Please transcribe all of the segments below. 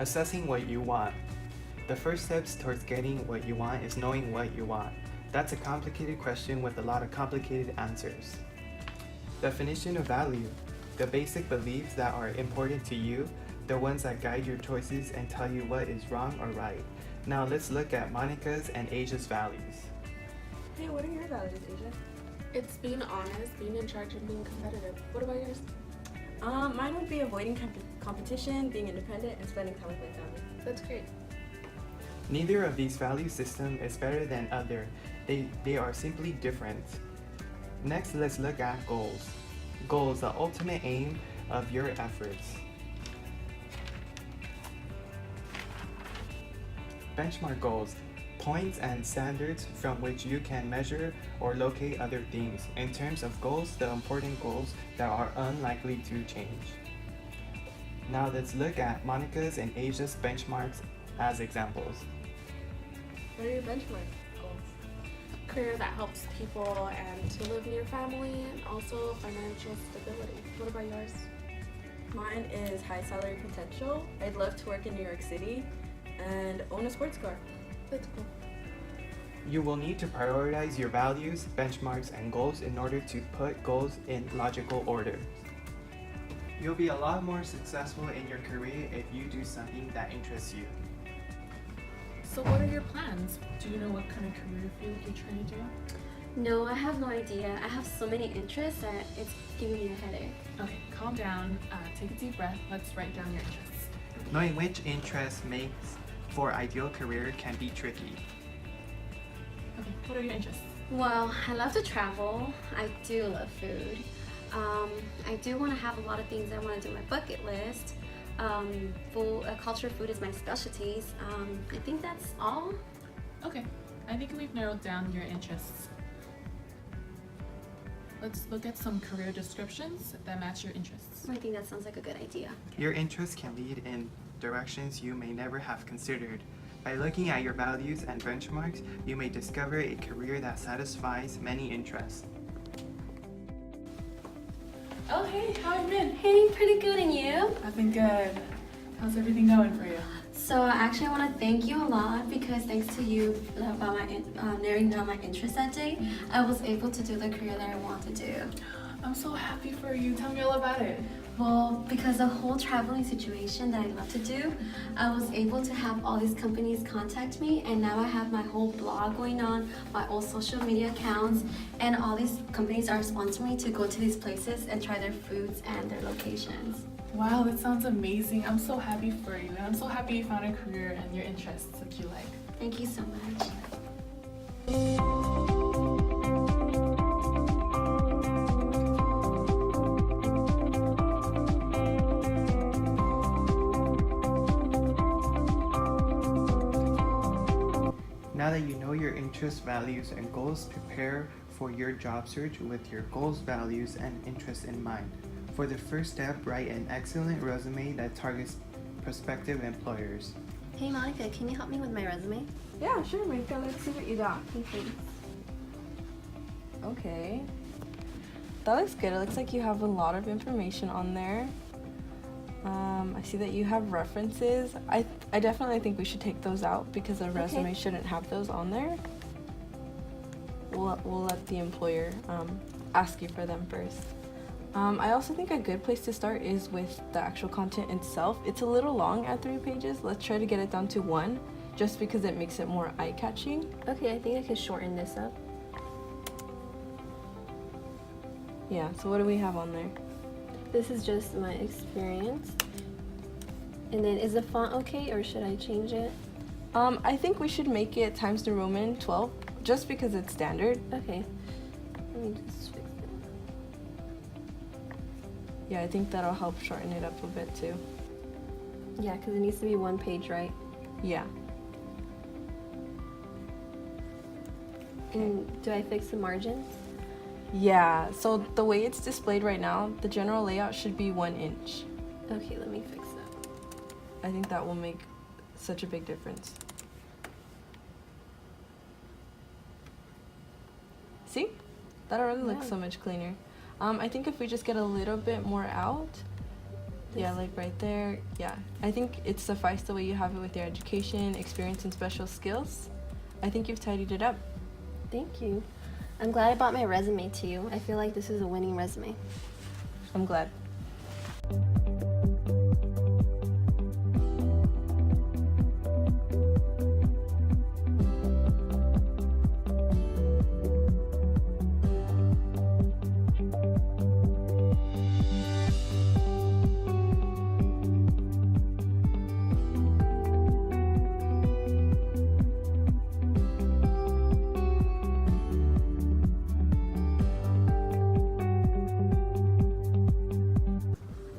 Assessing what you want. The first steps towards getting what you want is knowing what you want. That's a complicated question with a lot of complicated answers. Definition of value. The basic beliefs that are important to you, the ones that guide your choices and tell you what is wrong or right. Now let's look at Monica's and Asia's values. Hey, what are your values, Asia? It's being honest, being in charge, and being competitive. What about yours? Mine would be avoiding competition, being independent, and spending time with my family. That's great. Neither of these value systems is better than other. They are simply different. Next, let's look at goals. Goals, the ultimate aim of your efforts. Benchmark goals, points and standards from which you can measure or locate other things. In terms of goals, the important goals that are unlikely to change. Now let's look at Monica's and Asia's benchmarks as examples. What are your benchmark goals? Career that helps people and to live near family and also financial stability. What about yours? Mine is high salary potential. I'd love to work in New York City and own a sports car. That's cool. You will need to prioritize your values, benchmarks, and goals in order to put goals in logical order. You'll be a lot more successful in your career if you do something that interests you. So what are your plans? Do you know what kind of career field you're trying to do? No, I have no idea. I have so many interests that it's giving me a headache. Okay, calm down, take a deep breath, let's write down your interests. Knowing which interest makes for ideal career can be tricky. Okay, what are your interests? Well, I love to travel. I do love food. I do want to have a lot of things I want to do on my bucket list. Culture food is my specialties. I think that's all. Okay, I think we've narrowed down your interests. Let's look at some career descriptions that match your interests. I think that sounds like a good idea. Your interests can lead in directions you may never have considered. By looking at your values and benchmarks, you may discover a career that satisfies many interests. Oh hey, how have you been? Hey, pretty good, and you? I've been good. How's everything going for you? So actually, I want to thank you a lot because thanks to you about narrowing down my interest that day, I was able to do the career that I want to do. I'm so happy for you. Tell me all about it. Well, because the whole traveling situation that I love to do, I was able to have all these companies contact me, and now I have my whole blog going on, my old social media accounts, and all these companies are sponsoring me to go to these places and try their foods and their locations. Wow, that sounds amazing. I'm so happy for you. And I'm so happy you found a career and your interests that you like. Thank you so much. Now that you know your interests, values, and goals, prepare for your job search with your goals, values, and interests in mind. For the first step, write an excellent resume that targets prospective employers. Hey Monica, can you help me with my resume? Yeah, sure, Mrkt. Let's see what you got. Okay. That looks good. It looks like you have a lot of information on there. I see that you have references. I definitely think we should take those out because a resume shouldn't have those on there. We'll let the employer ask you for them first. I also think a good place to start is with the actual content itself. It's a little long at 3 pages. Let's try to get it down to 1 just because it makes it more eye-catching. Okay, I think I can shorten this up. Yeah, so what do we have on there? This is just my experience. And then is the font okay or should I change it? I think we should make it Times New Roman 12 just because it's standard. Okay. Let me just fix it. Yeah, I think that'll help shorten it up a bit too. Yeah, because it needs to be 1 page, right? Yeah. And do I fix the margins? Yeah, so the way it's displayed right now, the general layout should be 1 inch. Okay, let me fix that. I think that will make such a big difference. See? That already looks so much cleaner. I think if we just get a little bit more out, please. Yeah, like right there. Yeah, I think it sufficed the way you have it with your education, experience, and special skills. I think you've tidied it up. Thank you. I'm glad I brought my resume to you. I feel like this is a winning resume. I'm glad.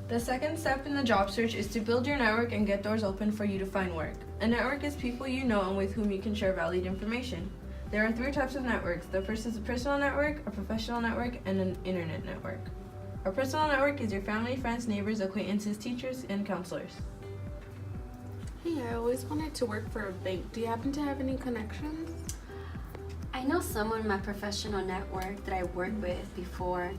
The second step in the job search is to build your network and get doors open for you to find work. A network is people you know and with whom you can share valued information. There are 3 types of networks. The first is a personal network, a professional network, and an internet network. A personal network is your family, friends, neighbors, acquaintances, teachers, and counselors. Hey, I always wanted to work for a bank. Do you happen to have any connections? I know someone in my professional network that I worked with before.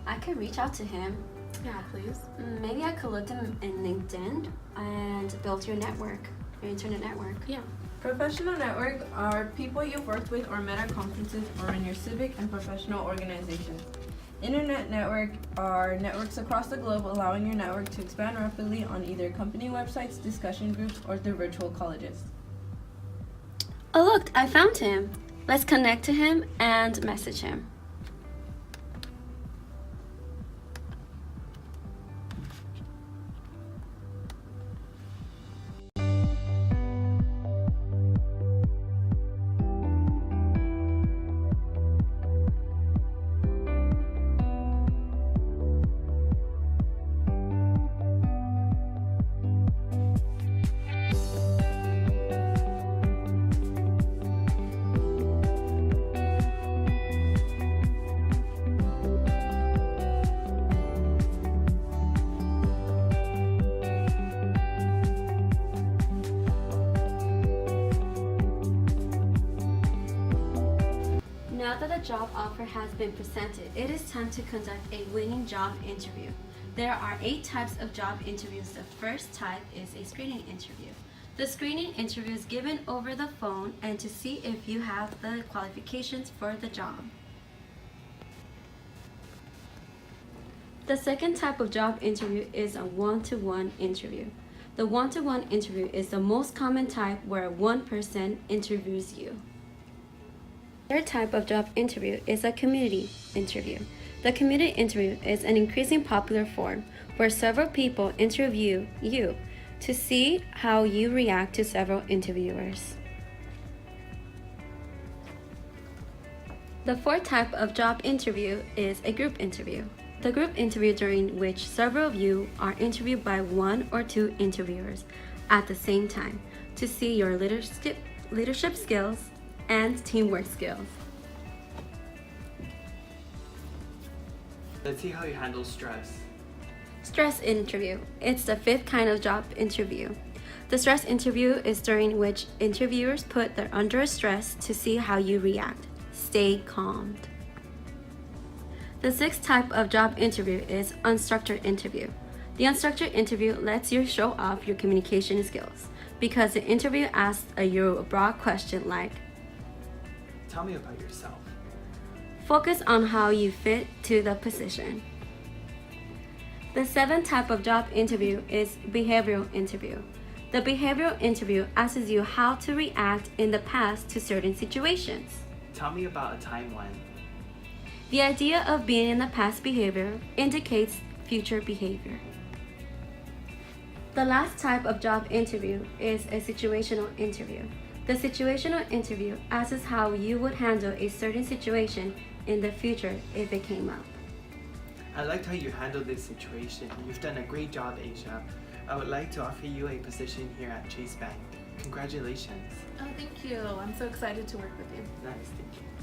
I could reach out to him. Yeah, please. Maybe I could look him in LinkedIn and build your network, your internet network. Yeah. Professional network are people you've worked with or met at conferences or in your civic and professional organizations. Internet network are networks across the globe, allowing your network to expand rapidly on either company websites, discussion groups, or through virtual colleges. Oh look, I found him. Let's connect to him and message him. Now that a job offer has been presented, it is time to conduct a winning job interview. There are 8 types of job interviews. The first type is a screening interview. The screening interview is given over the phone and to see if you have the qualifications for the job. The second type of job interview is a one-to-one interview. The one-to-one interview is the most common type where one person interviews you. The third type of job interview is a community interview. The community interview is an increasingly popular form where several people interview you to see how you react to several interviewers. The fourth type of job interview is a group interview. The group interview during which several of you are interviewed by 1 or 2 interviewers at the same time to see your leadership skills and teamwork skills. Let's see how you handle stress. Stress interview. It's the 5th kind of job interview. The stress interview is during which interviewers put them under stress to see how you react. Stay calm. The 6th type of job interview is unstructured interview. The unstructured interview lets you show off your communication skills because the interview asks you a broad question like, Tell me about yourself. focus on how you fit to the position. The 7th type of job interview is behavioral interview. The behavioral interview asks you how to react in the past to certain situations. Tell me about a time when. The idea of being in the past behavior indicates future behavior. The last type of job interview is a situational interview. The situational interview asks how you would handle a certain situation in the future if it came up. I liked how you handled this situation. You've done a great job, Asia. I would like to offer you a position here at Chase Bank. Congratulations. Oh, thank you. I'm so excited to work with you. Nice, thank you.